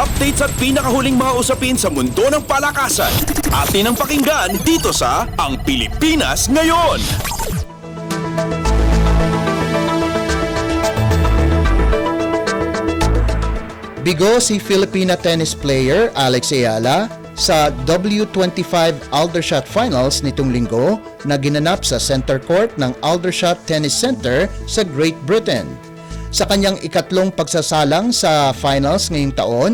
Updates at pinakahuling mga usapin sa mundo ng palakasan. Atin ang pakinggan dito sa Ang Pilipinas Ngayon. Bigo si Filipina tennis player Alex Ayala sa W25 Aldershot Finals nitong linggo na ginanap sa center court ng Aldershot Tennis Center sa Great Britain. Sa kanyang ikatlong pagsasalang sa finals ngayong taon,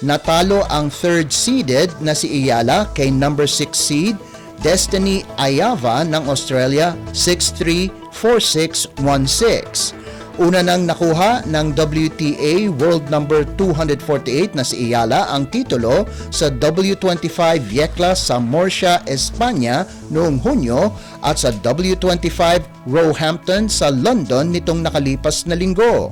natalo ang third-seeded na si Ayala kay number 6 seed Destiny Ayava ng Australia 6-3, 4-6, 1-6. Una nang nakuha ng WTA World number 248 na si Ayala ang titulo sa W25 Yekla sa Murcia, Espanya noong Hunyo at sa W25 Roehampton sa London nitong nakalipas na linggo.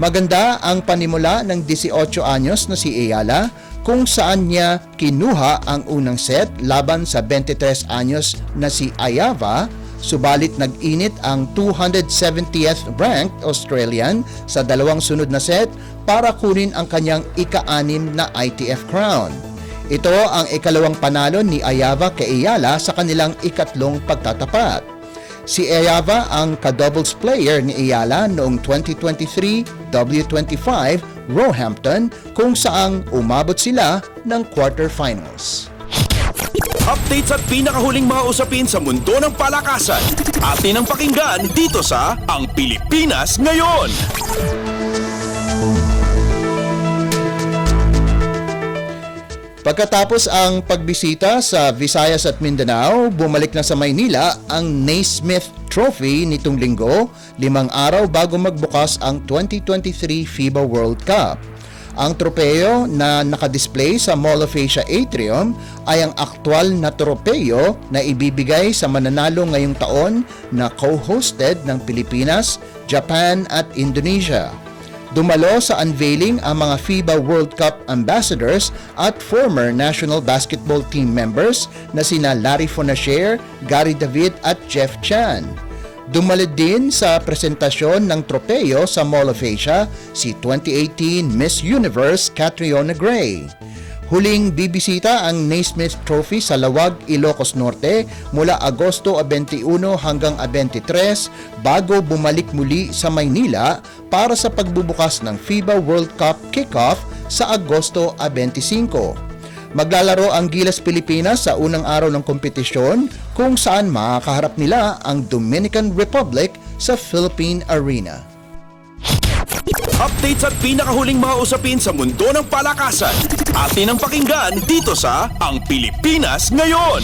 Maganda ang panimula ng 18 anyos na si Ayala kung saan niya kinuha ang unang set laban sa 23 anyos na si Ayava. Subalit nag-init ang 270th ranked Australian sa dalawang sunod na set para kunin ang kanyang ika-6 na ITF crown. Ito ang ikalawang panalo ni Ayava kay Ayala sa kanilang ikatlong pagtatapat. Si Ayava ang ka-doubles player ni Ayala noong 2023 W25 Roehampton kung saang umabot sila ng quarterfinals. Updates at pinakahuling mga usapin sa mundo ng palakasan. Atin ang pakinggan dito sa Ang Pilipinas Ngayon. Pagkatapos ang pagbisita sa Visayas at Mindanao, bumalik na sa Maynila ang Naismith Trophy nitong linggo, 5 araw bago magbukas ang 2023 FIBA World Cup. Ang tropeyo na nakadisplay sa Mall of Asia Atrium ay ang aktwal na tropeyo na ibibigay sa mananalo ngayong taon na co-hosted ng Pilipinas, Japan at Indonesia. Dumalo sa unveiling ang mga FIBA World Cup ambassadors at former national basketball team members na sina Larry Fonacier, Gary David at Jeff Chan. Dumalid din sa presentasyon ng tropeyo sa Mall of Asia si 2018 Miss Universe Catriona Gray. Huling bibisita ang Naismith Trophy sa Lawag, Ilocos Norte mula Agosto 21 hanggang 23 bago bumalik muli sa Maynila para sa pagbubukas ng FIBA World Cup kickoff sa Agosto 25. Maglalaro ang Gilas Pilipinas sa unang araw ng kompetisyon kung saan makakaharap nila ang Dominican Republic sa Philippine Arena. Updates at pinakahuling mga usapin sa mundo ng palakasan. Atin ang pakinggan dito sa Ang Pilipinas Ngayon.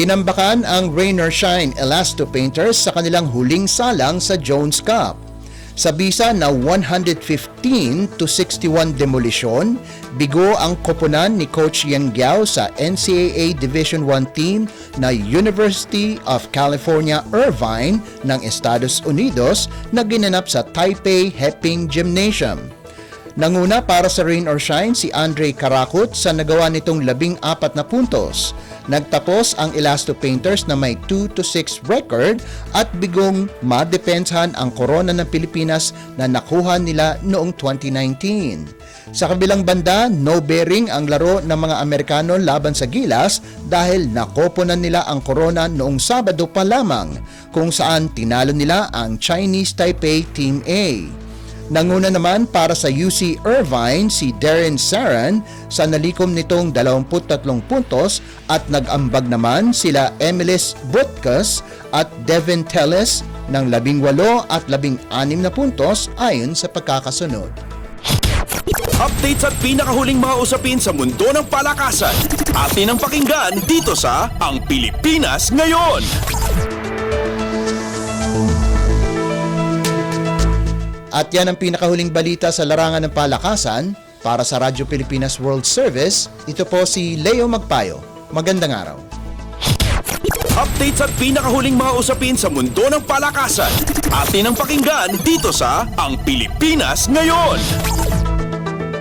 Tinambakan ang Rain or Shine Elasto Painters sa kanilang huling salang sa Jones Cup. Sa bisa na 115-61 demolisyon, bigo ang koponan ni Coach Yang Giao sa NCAA Division I team na University of California, Irvine ng Estados Unidos na ginanap sa Taipei Heping Gymnasium. Nanguna para sa Rain or Shine si Andre Karakut sa nagawa nitong 14 na puntos. Nagtapos ang Elasto Painters na may 2-6 record at bigong madepensahan ang korona ng Pilipinas na nakuha nila noong 2019. Sa kabilang banda, no bearing ang laro ng mga Amerikano laban sa Gilas dahil nakoponan nila ang korona noong Sabado pa lamang kung saan tinalo nila ang Chinese Taipei Team A. Nanguna naman para sa UC Irvine si Darren Saran sa nalikom nitong 23 puntos at nag-ambag naman sila Emilis Butkus at Devin Telles ng 18 at 16 na puntos ayon sa pagkakasunod. Updates at pinakahuling mga usapin sa mundo ng palakasan. Atin ang pakinggan dito sa Ang Pilipinas Ngayon. At yan ang pinakahuling balita sa larangan ng palakasan. Para sa Radyo Pilipinas World Service, ito po si Leo Magpayo. Magandang araw. Updates at pinakahuling mga usapin sa mundo ng palakasan. Atin ang pakinggan dito sa Ang Pilipinas Ngayon.